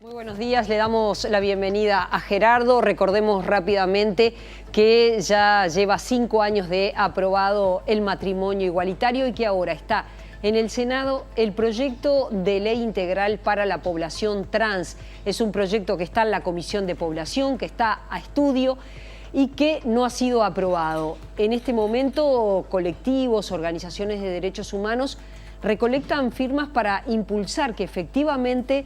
Muy buenos días, le damos la bienvenida a Gerardo. Recordemos rápidamente que ya lleva 5 años de aprobado el matrimonio igualitario y que ahora está en el Senado el proyecto de ley integral para la población trans. Es un proyecto que está en la Comisión de Población, que está a estudio y que no ha sido aprobado. En este momento, colectivos, organizaciones de derechos humanos recolectan firmas para impulsar que efectivamente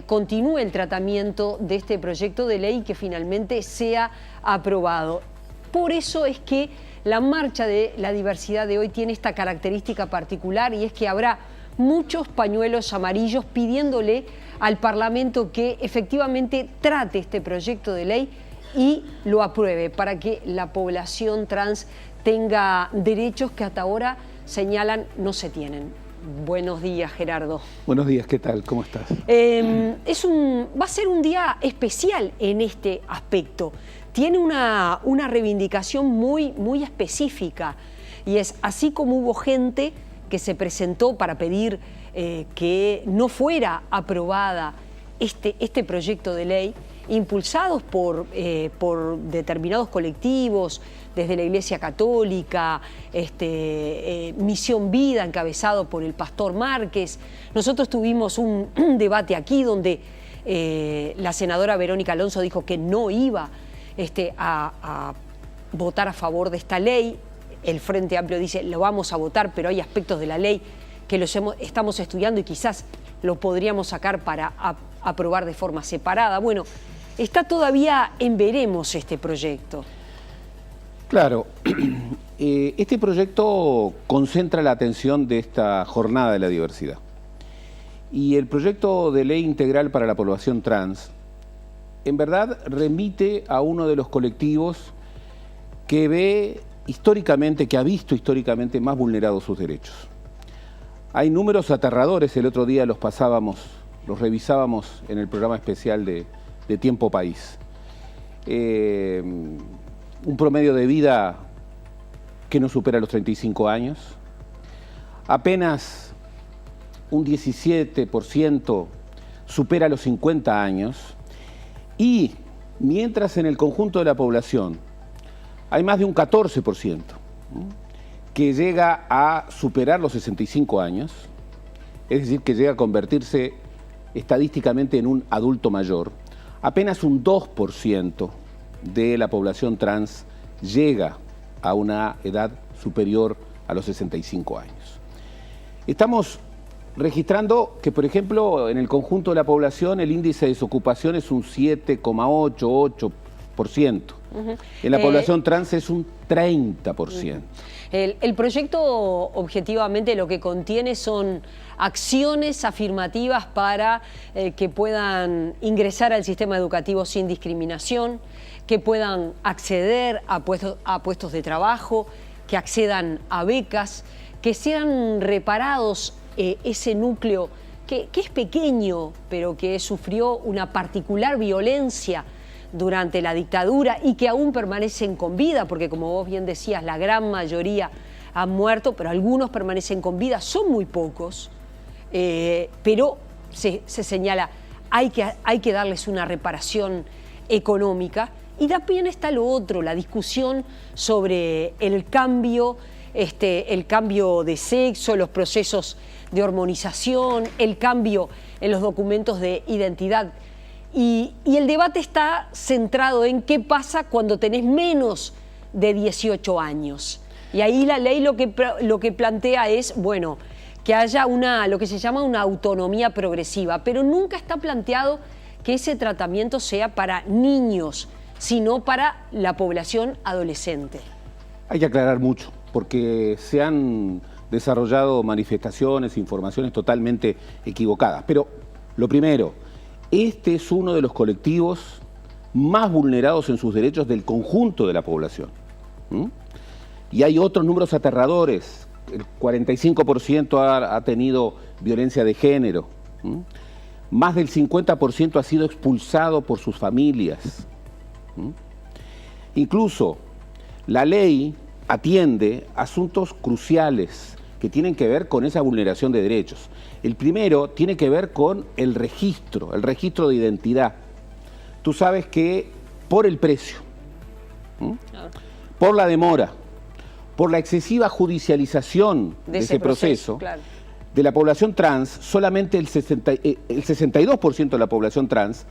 continúe el tratamiento de este proyecto de ley y que finalmente sea aprobado. Por eso es que la marcha de la diversidad de hoy tiene esta característica particular y es que habrá muchos pañuelos amarillos pidiéndole al Parlamento que efectivamente trate este proyecto de ley y lo apruebe para que la población trans tenga derechos que hasta ahora señalan no se tienen. Buenos días, Gerardo. Buenos días, ¿qué tal? ¿Cómo estás? Va a ser un día especial en este aspecto. Tiene una reivindicación muy específica y es así como hubo gente que se presentó para pedir que no fuera aprobada este proyecto de ley, impulsados por determinados colectivos, desde la Iglesia Católica, Misión Vida, encabezado por el pastor Márquez. Nosotros tuvimos un debate aquí donde la senadora Verónica Alonso dijo que no iba a votar a favor de esta ley. El Frente Amplio dice, lo vamos a votar, pero hay aspectos de la ley que estamos estudiando y quizás lo podríamos sacar para aprobar de forma separada. Bueno, está todavía en veremos este proyecto. Claro, este proyecto concentra la atención de esta jornada de la diversidad. Y el proyecto de ley integral para la población trans, en verdad, remite a uno de los colectivos que ha visto históricamente más vulnerados sus derechos. Hay números aterradores, el otro día los revisábamos en el programa especial de Tiempo País. Un promedio de vida que no supera los 35 años. Apenas un 17% supera los 50 años. Y mientras en el conjunto de la población hay más de un 14% que llega a superar los 65 años, es decir, que llega a convertirse estadísticamente en un adulto mayor, apenas un 2% de la población trans llega a una edad superior a los 65 años. Estamos registrando que, por ejemplo, en el conjunto de la población el índice de desocupación es un 7,8%. En la población trans es un 30%. El proyecto objetivamente lo que contiene son acciones afirmativas para que puedan ingresar al sistema educativo sin discriminación, que puedan acceder a puestos de trabajo, que accedan a becas, que sean reparados ese núcleo que es pequeño, pero que sufrió una particular violencia durante la dictadura y que aún permanecen con vida, porque como vos bien decías, la gran mayoría han muerto, pero algunos permanecen con vida, son muy pocos, pero se señala, hay que darles una reparación económica. Y también está lo otro, la discusión sobre el cambio de sexo, los procesos de hormonización, el cambio en los documentos de identidad. Y el debate está centrado en qué pasa cuando tenés menos de 18 años. Y ahí la ley lo que plantea es, bueno, que haya lo que se llama una autonomía progresiva, pero nunca está planteado que ese tratamiento sea para niños, sino para la población adolescente. Hay que aclarar mucho, porque se han desarrollado manifestaciones, informaciones totalmente equivocadas. Pero lo primero, este es uno de los colectivos más vulnerados en sus derechos del conjunto de la población. Y hay otros números aterradores. El 45% ha tenido violencia de género. Más del 50% ha sido expulsado por sus familias. Incluso la ley atiende asuntos cruciales que tienen que ver con esa vulneración de derechos. El primero tiene que ver con el registro de identidad. Tú sabes que por el precio, por la demora, por la excesiva judicialización de ese proceso, claro, de la población trans, solamente el 62% de la población trans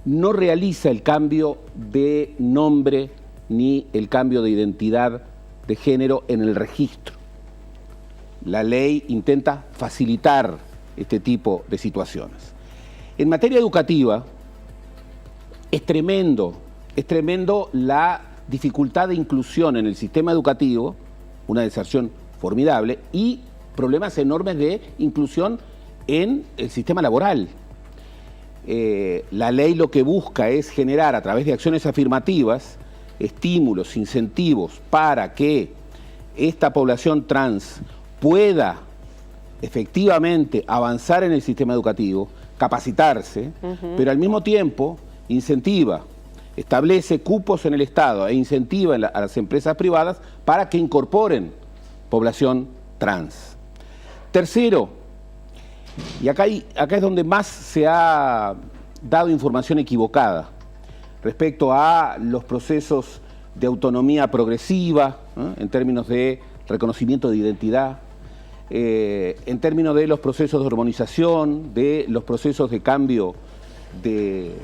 no realiza el cambio de nombre ni el cambio de identidad de género en el registro. La ley intenta facilitar este tipo de situaciones. En materia educativa, es tremendo la dificultad de inclusión en el sistema educativo, una deserción formidable, y problemas enormes de inclusión en el sistema laboral. La ley lo que busca es generar, a través de acciones afirmativas, estímulos, incentivos para que esta población trans pueda efectivamente avanzar en el sistema educativo, capacitarse, pero al mismo tiempo incentiva, establece cupos en el Estado e incentiva a las empresas privadas para que incorporen población trans. Tercero, y acá es donde más se ha dado información equivocada respecto a los procesos de autonomía progresiva, en términos de reconocimiento de identidad, en términos de los procesos de hormonización, de los procesos de cambio de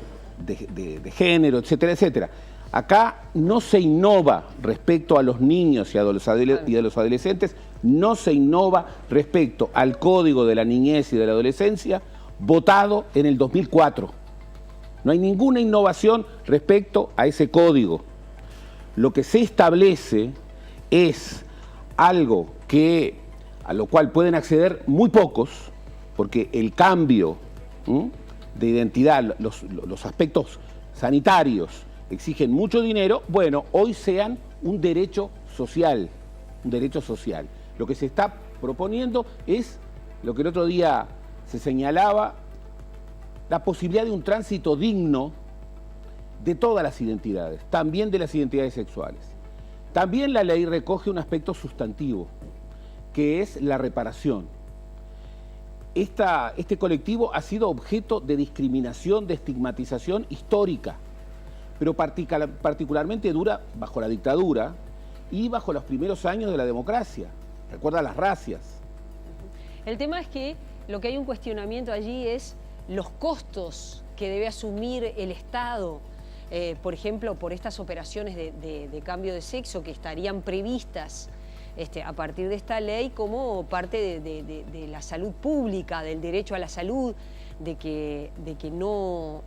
género, etcétera, etcétera. Acá no se innova respecto a los niños y a los adolescentes, no se innova respecto al Código de la Niñez y de la Adolescencia votado en el 2004. No hay ninguna innovación respecto a ese código. Lo que se establece es algo a lo cual pueden acceder muy pocos, porque el cambio de identidad, los aspectos sanitarios exigen mucho dinero. Bueno, hoy sean un derecho social, Lo que se está proponiendo es lo que el otro día se señalaba, la posibilidad de un tránsito digno de todas las identidades, también de las identidades sexuales. También la ley recoge un aspecto sustantivo, que es la reparación. Este colectivo ha sido objeto de discriminación, de estigmatización histórica, pero particularmente dura bajo la dictadura y bajo los primeros años de la democracia. Recuerda las racias. El tema es que lo que hay un cuestionamiento allí es los costos que debe asumir el Estado, por ejemplo, por estas operaciones de cambio de sexo que estarían previstas a partir de esta ley como parte de la salud pública, del derecho a la salud, de que no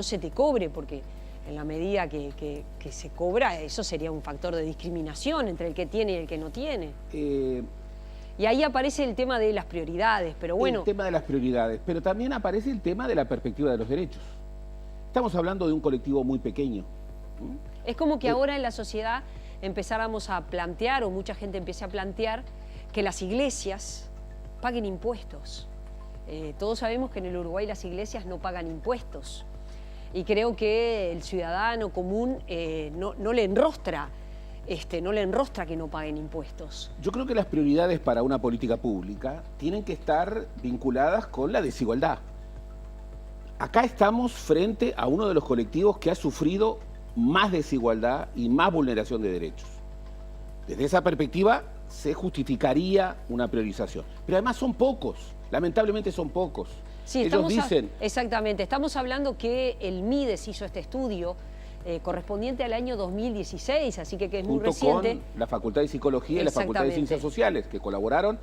se te cobre, porque en la medida que se cobra, eso sería un factor de discriminación entre el que tiene y el que no tiene. Y ahí aparece el tema de las prioridades, pero bueno... El tema de las prioridades, pero también aparece el tema de la perspectiva de los derechos. Estamos hablando de un colectivo muy pequeño. Es como que ahora en la sociedad empezáramos a plantear, o mucha gente empiece a plantear, que las iglesias paguen impuestos. Todos sabemos que en el Uruguay las iglesias no pagan impuestos. Y creo que el ciudadano común no le enrostra que no paguen impuestos. Yo creo que las prioridades para una política pública tienen que estar vinculadas con la desigualdad. Acá estamos frente a uno de los colectivos que ha sufrido más desigualdad y más vulneración de derechos. Desde esa perspectiva se justificaría una priorización. Pero además son pocos, lamentablemente son pocos. Sí, exactamente, estamos hablando que el MIDES hizo este estudio correspondiente al año 2016, así que es muy reciente. Junto con la Facultad de Psicología y la Facultad de Ciencias Sociales, que colaboraron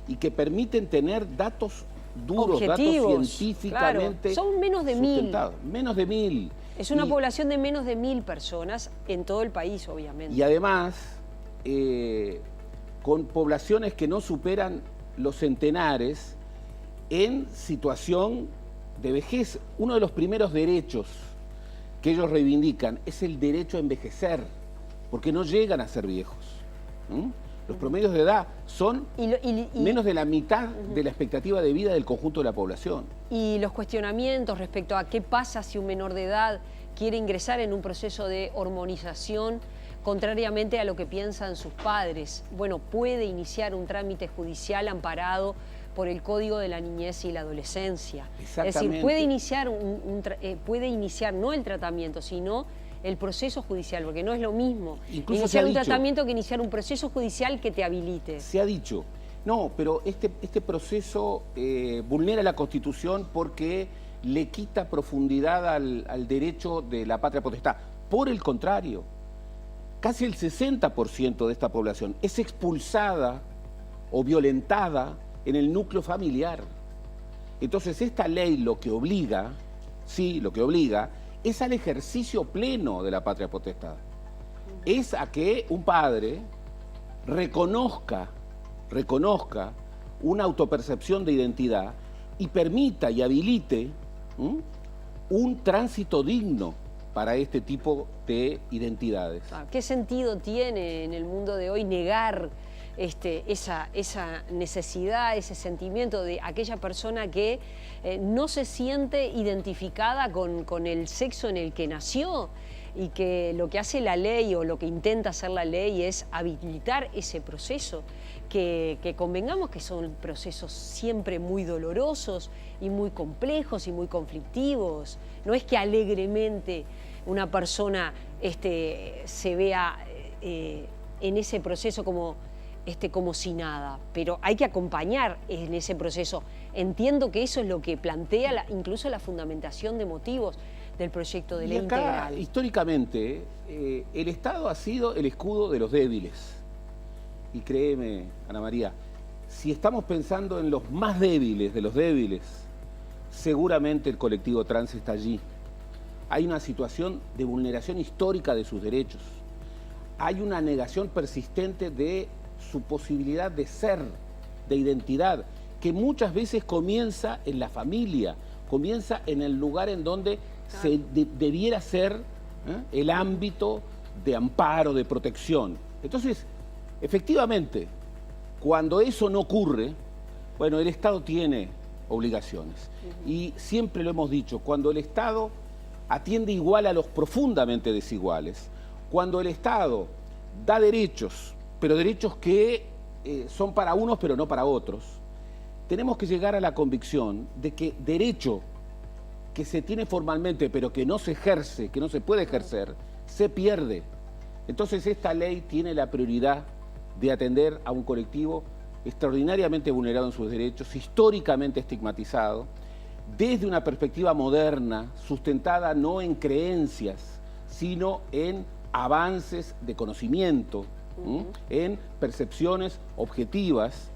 y que permiten tener datos duros, objetivos, datos científicamente, claro. Son menos de 1000. Menos de 1000. Es una población de menos de 1000 personas en todo el país, obviamente. Y además, con poblaciones que no superan los centenares en situación de vejez. Uno de los primeros derechos que ellos reivindican es el derecho a envejecer, porque no llegan a ser viejos. Los promedios de edad son menos de la mitad de la expectativa de vida del conjunto de la población. Y los cuestionamientos respecto a qué pasa si un menor de edad quiere ingresar en un proceso de hormonización contrariamente a lo que piensan sus padres. Bueno, puede iniciar un trámite judicial amparado por el Código de la Niñez y la Adolescencia. Es decir, puede iniciar no el tratamiento, sino el proceso judicial, porque no es lo mismo Incluso iniciar un tratamiento que iniciar un proceso judicial que te habilite. Se ha dicho, no, pero este proceso vulnera la Constitución porque le quita profundidad al derecho de la patria potestad. Por el contrario, casi el 60% de esta población es expulsada o violentada en el núcleo familiar. Entonces esta ley lo que obliga, sí, lo que obliga, es al ejercicio pleno de la patria potestad. Es a que un padre reconozca una autopercepción de identidad y permita y habilite un tránsito digno para este tipo de identidades. ¿Qué sentido tiene en el mundo de hoy negar esa necesidad, ese sentimiento de aquella persona que no se siente identificada con el sexo en el que nació, y que lo que hace la ley o lo que intenta hacer la ley es habilitar ese proceso, que convengamos que son procesos siempre muy dolorosos y muy complejos y muy conflictivos? No es que alegremente una persona se vea en ese proceso como si nada, pero hay que acompañar en ese proceso. Entiendo que eso es lo que plantea incluso la fundamentación de motivos del proyecto de ley integral. Históricamente, el Estado ha sido el escudo de los débiles. Y créeme, Ana María, si estamos pensando en los más débiles de los débiles, seguramente el colectivo trans está allí. Hay una situación de vulneración histórica de sus derechos. Hay una negación persistente de su posibilidad de ser, de identidad, que muchas veces comienza en la familia, comienza en el lugar en donde debiera ser el ámbito de amparo, de protección. Entonces, efectivamente, cuando eso no ocurre, bueno, el Estado tiene obligaciones. Y siempre lo hemos dicho, cuando el Estado atiende igual a los profundamente desiguales, cuando el Estado da derechos, pero derechos que son para unos pero no para otros, tenemos que llegar a la convicción de que derecho que se tiene formalmente pero que no se ejerce, que no se puede ejercer, se pierde. Entonces esta ley tiene la prioridad de atender a un colectivo extraordinariamente vulnerado en sus derechos, históricamente estigmatizado, desde una perspectiva moderna, sustentada no en creencias, sino en avances de conocimiento, en percepciones objetivas,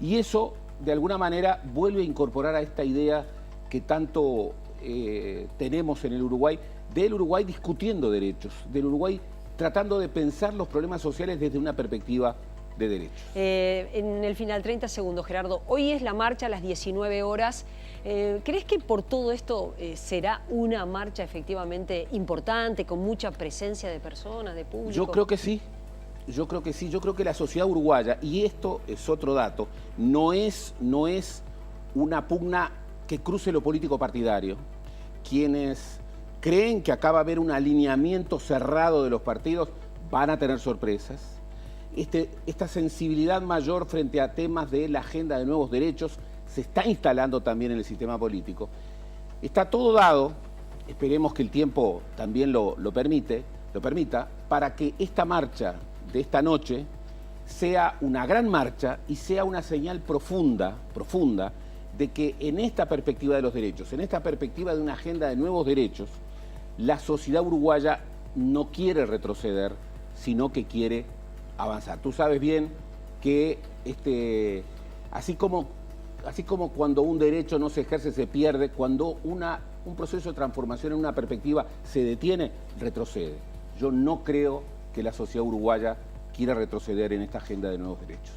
y eso de alguna manera vuelve a incorporar a esta idea que tanto tenemos en el Uruguay, del Uruguay discutiendo derechos, del Uruguay tratando de pensar los problemas sociales desde una perspectiva de derechos. En el final, 30 segundos, Gerardo. Hoy es la marcha a las 19 horas. ¿Crees que por todo esto será una marcha efectivamente importante, con mucha presencia de personas, de público? Yo creo que sí. Yo creo que sí. Yo creo que la sociedad uruguaya, y esto es otro dato, no es una pugna que cruce lo político partidario. Quienes creen que acá va a haber un alineamiento cerrado de los partidos van a tener sorpresas. Esta sensibilidad mayor frente a temas de la agenda de nuevos derechos se está instalando también en el sistema político. Está todo dado, esperemos que el tiempo también lo permita, para que esta marcha de esta noche sea una gran marcha y sea una señal profunda de que en esta perspectiva de los derechos, en esta perspectiva de una agenda de nuevos derechos, la sociedad uruguaya no quiere retroceder, sino que quiere avanzar. Tú sabes bien que así como cuando un derecho no se ejerce, se pierde, cuando un proceso de transformación en una perspectiva se detiene, retrocede. Yo no creo que la sociedad uruguaya quiera retroceder en esta agenda de nuevos derechos.